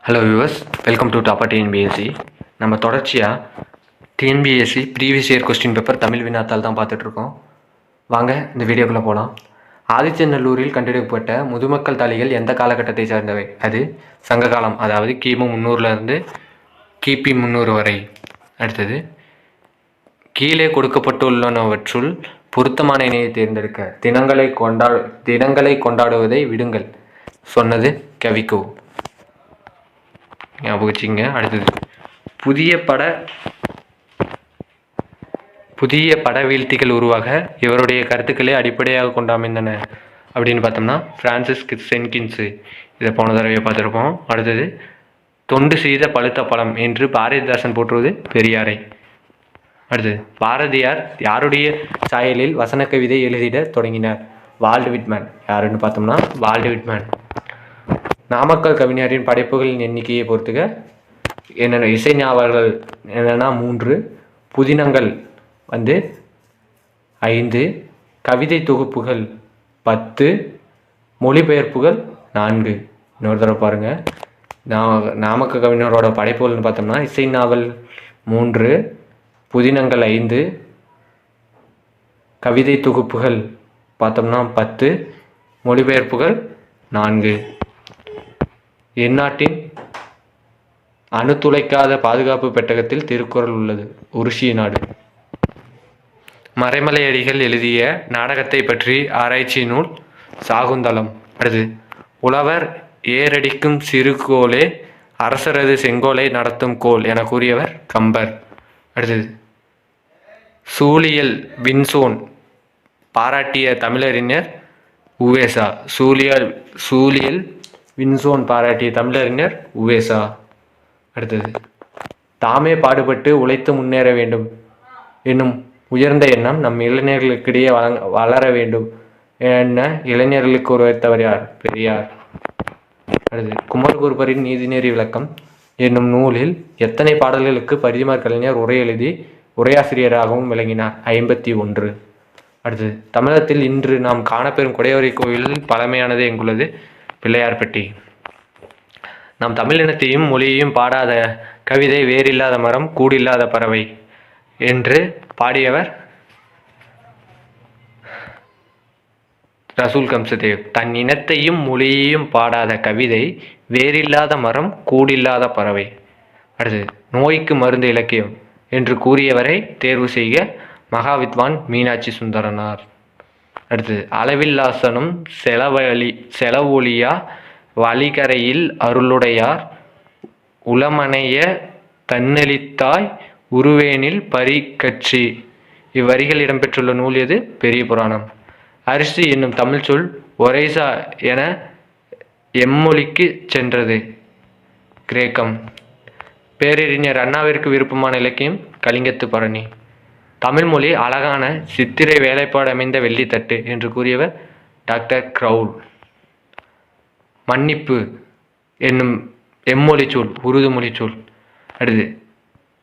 Hello viewers, welcome to டாப்பா TNPSC. நம்ம தொடர்ச்சியாக TNPSC previous year question paper Tamil வினாத்தால் தான் பார்த்துட்ருக்கோம். வாங்க இந்த வீடியோக்குள்ளே போகலாம். ஆதிச்சநல்லூரில் கண்டெடுக்கப்பட்ட முதுமக்கள் தாழிகள் எந்த காலகட்டத்தை சார்ந்தவை? அது சங்க காலம், அதாவது கிமு 300லேருந்து கிபி 300 வரை. அடுத்தது, கீழே கொடுக்கப்பட்டுள்ளனவற்றுள் பொருத்தமான இணையை தேர்ந்தெடுக்க. தினங்களை கொண்டாடுவதை விடுங்கள் சொன்னது கவிக்கோ. ஞாபகம் வச்சுங்க. அடுத்தது, புதிய பட வீழ்த்திகள் உருவாக இவருடைய கருத்துக்களை அடிப்படையாக கொண்டு அமைந்தன அப்படின்னு பார்த்தோம்னா பிரான்சிஸ் சென்கின்ஸு. இதை போன தடவையை பார்த்துருப்போம். அடுத்தது, தொண்டு செய்த பழுத்த பழம் என்று பாரதிதாசன் போற்றுவது பெரியாரை. அடுத்தது, பாரதியார் யாருடைய சாயலில் வசன கவிதை எழுதிட தொடங்கினார்? Walt Whitman. யாருன்னு பார்த்தோம்னா வால்ட் விட்மன். நாமக்கல் கவிஞரின் படைப்புகளின் எண்ணிக்கையை பொறுத்துக. என்னென்ன இசை நாவல்கள் என்னென்னா 3, புதினங்கள் 5, கவிதை தொகுப்புகள் 10, மொழிபெயர்ப்புகள் 4. இன்னொரு தடவை பாருங்கள். நாமக்கல் கவிஞரோட படைப்புகள்னு பார்த்தோம்னா இசை நாவல் 3, புதினங்கள் 5, கவிதை தொகுப்புகள் பார்த்தோம்னா 10, மொழிபெயர்ப்புகள் 4. எந்நாட்டின் அணுத்துளைக்காத பாதுகாப்பு பெட்டகத்தில் திருக்குறள் உள்ளது? உருசிய நாடு. மறைமலையடிகள் எழுதிய நாடகத்தை பற்றி ஆராய்ச்சி நூல் சாகுந்தலம். அடுத்து, உழவர் ஏரடிக்கும் சிறுகோலே அரசரது செங்கோலை நடத்தும் கோல் என கூறியவர் கம்பர். அடுத்தது, சூழியல் வின்சோன் பாராட்டிய தமிழறிஞர் உவேசா. சூழியல் வின்சோன் பாராட்டிய தமிழறிஞர் உவேசா. அடுத்தது, தாமே பாடுபட்டு உழைத்து முன்னேற வேண்டும் என்னும் உயர்ந்த எண்ணம் நம் இளைஞர்களுக்கிடையே வளர வேண்டும் என்ன இளைஞர்களுக்கு உருவாத்தவர் யார்? பெரியார். அடுத்தது, குமரகுருபரின் நீதிநெறி விளக்கம் என்னும் நூலில் எத்தனை பாடல்களுக்கு பரிதிமார் கலைஞர் உரை எழுதி உரையாசிரியராகவும் விளங்கினார்? 51. அடுத்தது, தமிழகத்தில் இன்று நாம் காணப்பெறும் குடைவரை கோயில் பழமையானது எங்குள்ளது? பிள்ளையார்பட்டி. நம் தமிழினத்தையும் மொழியையும் பாடாத கவிதை வேறில்லாத மரம் கூடில்லாத பறவை என்று பாடியவர் ரசூல் கம்சதேவ். தன் இனத்தையும் மொழியையும் பாடாத கவிதை வேறில்லாத மரம் கூடில்லாத பறவை. அடுத்தது, நோய்க்கு மருந்து இலக்கியம் என்று கூறியவரை தேர்வு செய்க. மகாவித்வான் மீனாட்சி சுந்தரனார். அடுத்தது, அளவில்லாசனும் செலவொழியா வழிகரையில் அருளுடையார் உளமனைய தன்னெளித்தாய் உருவேனில் பரிகட்சி. இவ்வரிகள் இடம்பெற்றுள்ள நூல் எது? பெரிய புராணம். அரிசி என்னும் தமிழ் சொல் ஒரேசா என எம்மொழிக்கு சென்றது? கிரேக்கம். பேரறிஞர் அண்ணாவிற்கு விருப்பமான இலக்கியம் கலிங்கத்து பரணி. தமிழ்மொழி அழகான சித்திரை வேலைப்பாடு அமைந்த வெள்ளித்தட்டு என்று கூறியவர் டாக்டர் க்ரௌல். மன்னிப்பு என்னும் எம்மொழி சொல் உருது மொழி சொல். அடுத்து,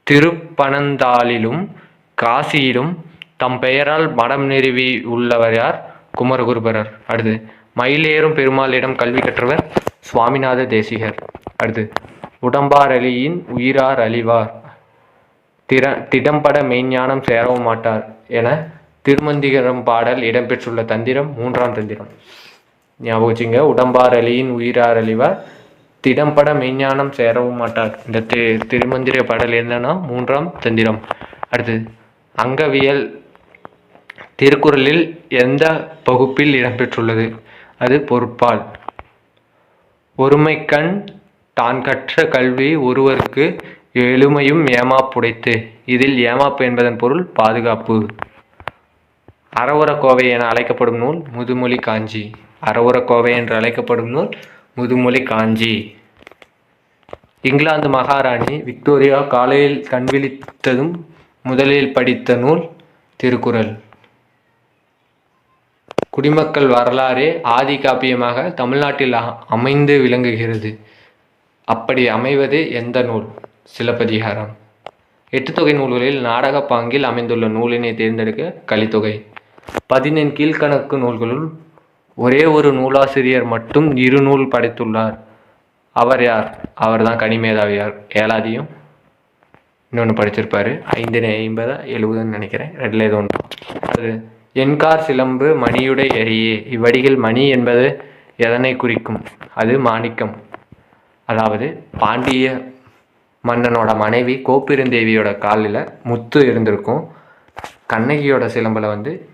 திருப்பனந்தாளிலும் காசியிலும் தம் பெயரால் மடம் நிறுவி உள்ளவர் யார்? குமரகுருபரர். அடுத்து, மயிலேறும் பெருமாளிடம் கல்வி கற்றவர் சுவாமிநாத தேசிகர். அடுத்து, உடம்பார் அழியின் உயிரார் அழிவார் திடம்பட மெய்ஞானம் சேரவும் மாட்டார் என திருமந்திரம் பாடல் இடம்பெற்றுள்ள தந்திரம் 3ஆம் தந்திரம். ஞாபகம் வச்சுங்க. உடம்பார் அழியின் உயிரார் அழிவார் திடம்பட மெய்ஞானம் சேரவும் மாட்டார். இந்த திருமந்திர பாடல் என்னன்னா 3ஆம் தந்திரம். அடுத்து, அங்கவியல் திருக்குறளில் எந்த பகுப்பில் இடம்பெற்றுள்ளது? அது பொருட்பால். ஒருமைக்கண் தான் கற்ற கல்வி ஒருவருக்கு எழுமையும் ஏமாப்புடைத்து. இதில் ஏமாப்பு என்பதன் பொருள் பாதுகாப்பு. அறவுரக்கோவை என அழைக்கப்படும் நூல் முதுமொழி காஞ்சி. அறவுரக்கோவை என்று அழைக்கப்படும் நூல் முதுமொழி காஞ்சி. இங்கிலாந்து மகாராணி விக்டோரியா காலையில் கண்விழித்ததும் முதலில் படித்த நூல் திருக்குறள். குடிமக்கள் வரலாறே ஆதி காப்பியமாக தமிழ்நாட்டில் அமைந்து விளங்குகிறது. அப்படி அமைவது எந்த நூல்? சிலப்பதிகாரம். 8 தொகை நூல்களில் நாடக பாங்கில் அமைந்துள்ள நூலினை தேர்ந்தெடுக்க. கலித்தொகை. 15 கீழ்கணக்கு நூல்களுள் ஒரே ஒரு நூலாசிரியர் மட்டும் 2 நூல் படைத்துள்ளார். அவர் யார்? அவர் தான் கனிமேதாவியார். 7ஆவதையும் இன்னொன்று படிச்சிருப்பார். 550 நினைக்கிறேன், ரெண்டில் ஏதோ ஒன்று. அது என்கார் சிலம்பு மணியுடைய எரியே. இவ்வடிகள் மணி என்பது எதனை குறிக்கும்? அது மாணிக்கம். அதாவது பாண்டிய மன்னனோட மனைவி கோப்பெருந்தேவியோட காலில் முத்து இருந்திருக்கும், கண்ணகியோட சிலம்பில்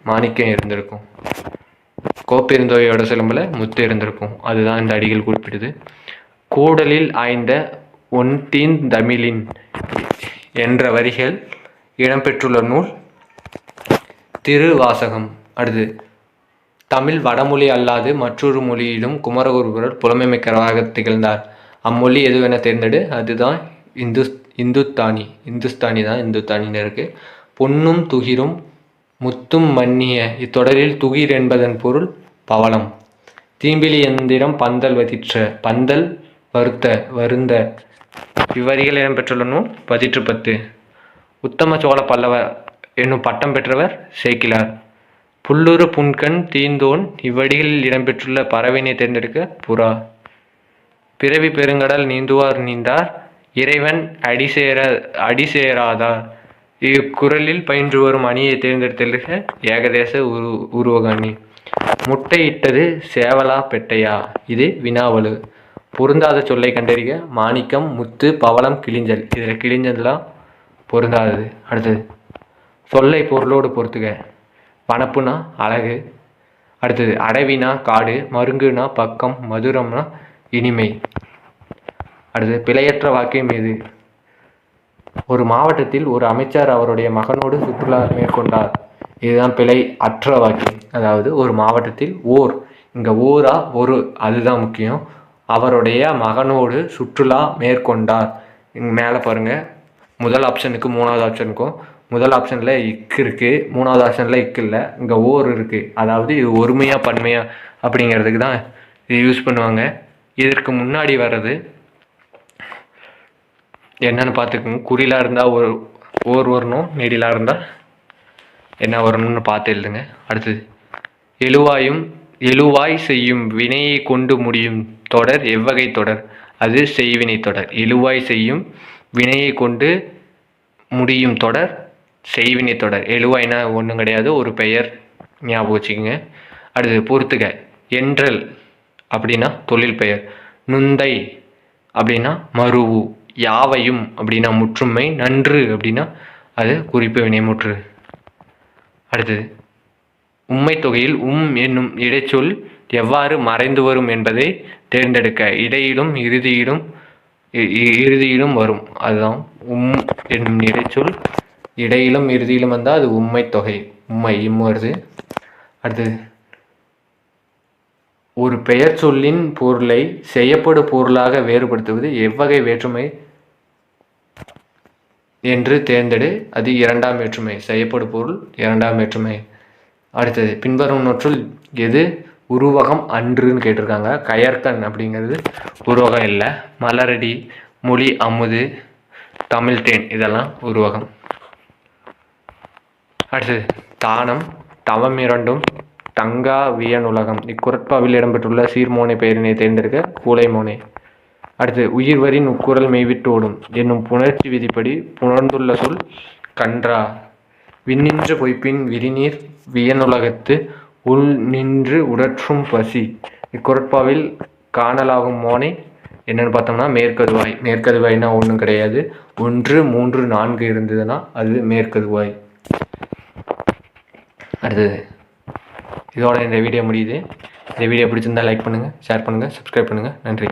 மாணிக்கம் இருந்திருக்கும், கோப்பெருந்தேவியோட சிலம்பில் முத்து இருந்திருக்கும். அதுதான் இந்த அடிகள் குறிப்பிடுது. கூடலில் ஆய்ந்த ஒன்தீன் தமிழின் என்ற வரிகள் இடம்பெற்றுள்ள நூல் திருவாசகம். அடுத்து தமிழ் வடமொழி அல்லாது மற்றொரு மொழியிலும் குமரகுருபரர் புலமைமிக்கவராக திகழ்ந்தார். அம்மொழி எதுவென தேர்ந்தெடு. அதுதான் இந்துஸ்தானி. இந்துஸ்தானின்னு இருக்கு. பொன்னும் துகிரும் முத்தும் மன்னிய. இத்தொடரில் துகிர் என்பதன் பொருள் பவளம். தீம்பிலி எந்திரம் பந்தல் வதிற்ற. பந்தல் வருந்த. இவ்வரிகள் இடம்பெற்றுள்ள நூல் பதிற்று 10. உத்தம சோழ பல்லவ என்னும் பட்டம் பெற்றவர் சேக்கிலார். புல்லுறு புன்கண் தீந்தோன். இவ்வடிகளில் இடம்பெற்றுள்ள பறவையினை தேர்ந்தெடுக்க. புறா. பிறவி பெருங்கடல் நீந்துவார் நீந்தார். இறைவன் அடிசேராதார். இக்குறளில் பயின்று வரும் அணியை தேர்ந்தெடுத்தெழுக. ஏகதேச உருவக அணி. முட்டையிட்டது சேவலா பெட்டையா? இது வினாவலு. பொருந்தாத சொல்லை கண்டறிக. மாணிக்கம், முத்து, பவளம், கிளிஞ்சல். இதில் கிளிஞ்சல்லாம் பொருந்தாதது. அடுத்தது சொல்லை பொருளோடு பொறுத்துக. வனப்புனா அழகு. அடுத்தது அடவினா காடு. மருங்குனா பக்கம். மதுரம்னா இனிமை. அடுத்தது பிழையற்ற வாக்கியம் எது? ஒரு மாவட்டத்தில் ஒரு அமைச்சர் அவருடைய மகனோடு சுற்றுலா மேற்கொண்டார். இதுதான் பிழை அற்ற வாக்கியம். அதாவது ஒரு மாவட்டத்தில் இங்கே ஊரா ஒரு, அதுதான் முக்கியம். அவருடைய மகனோடு சுற்றுலா மேற்கொண்டார். இங்கே மேலே பாருங்கள், முதல் ஆப்ஷனுக்கு 3வது ஆப்ஷனுக்கும் முதல் ஆப்ஷனில் இக்கு இருக்குது, 3வது ஆப்ஷனில் இக்கு இல்லை. இங்கே இருக்குது. அதாவது இது ஒருமையா பன்மையா அப்படிங்கிறதுக்கு தான் இது யூஸ் பண்ணுவாங்க. இதற்கு முன்னாடி வர்றது என்னென்னு பார்த்துக்கோங்க. குறிலாக இருந்தால் வரணும், நெடிலாக இருந்தால் என்ன வரணும்னு பார்த்து எழுதுங்க. அடுத்தது எழுவாய் செய்யும் வினையை கொண்டு முடியும் தொடர் எவ்வகை தொடர்? அது செய்வினை தொடர். எழுவாய் செய்யும் வினையை கொண்டு முடியும் தொடர் செய்வினை தொடர். எழுவாய்னா ஒன்றும் கிடையாது, ஒரு பெயர், ஞாபகம் வச்சுக்கோங்க. அடுத்தது பொறுத்துக. என்றல் அப்படின்னா தொழில் பெயர். நுந்தை அப்படின்னா மருவு. யாவையும் அப்படின்னா முற்றுமை. நன்று அப்படின்னா அது குறிப்பு வினைமுற்று. அடுத்தது உம்மை தொகையில் என்னும் இடைச்சொல் எவ்வாறு மறைந்து வரும் என்பதை தேர்ந்தெடுக்க. இடையிலும் இறுதியிலும் வரும். அதுதான் என்னும் இடைச்சொல் இடையிலும் இறுதியிலும் வந்தால் அது உம்மை தொகை. வருது. அடுத்தது ஒரு பெயர் சொல்லின் பொருளை செய்யப்படும் பொருளாக வேறுபடுத்துவது எவ்வகை வேற்றுமை என்று தேர்ந்தெடு. அது 2ஆம் வேற்றுமை. செய்யப்படும் பொருள் 2ஆம் வேற்றுமை. அடுத்தது பின்வரும் நூற்றுள் எது உருவகம் அன்றுன்னு கேட்டிருக்காங்க. கயற்கண் அப்படிங்கிறது உருவகம் இல்லை. மலரடி, மொழி அமுது, தமிழ் தேன் இதெல்லாம் உருவகம். அடுத்தது தானம், தவம் இரண்டும், தங்கா வியனுலகம். இக்குறட்பாவில் இடம்பெற்றுள்ள சீர்மோனை பெயரினை தேர்ந்தெடுக்க. கூலைமோனை. அடுத்து உயிர்வரின் உட்குரல் மெய்விட்டோடும் என்னும் புணர்ச்சி விதிப்படி புணர்ந்துள்ள சொல் கன்றா. விண்ணின்று பொய்ப்பின் விரிநீர் வியனுலகத்து உள் நின்று உடற்றும் பசி. இக்குறட்பாவில் காணலாகும் மோனை என்னென்னு பார்த்தோம்னா மேற்கதுவாய். மேற்கதுவாய்னா ஒன்றும் கிடையாது. 1, 3, 4 இருந்ததுன்னா அது மேற்கதுவாய். அடுத்தது இதோட இந்த வீடியோ முடியுது. இந்த வீடியோ பிடிச்சிருந்தால் லைக் பண்ணுங்கள், ஷேர் பண்ணுங்கள், சப்ஸ்கிரைப் பண்ணுங்கள். நன்றி.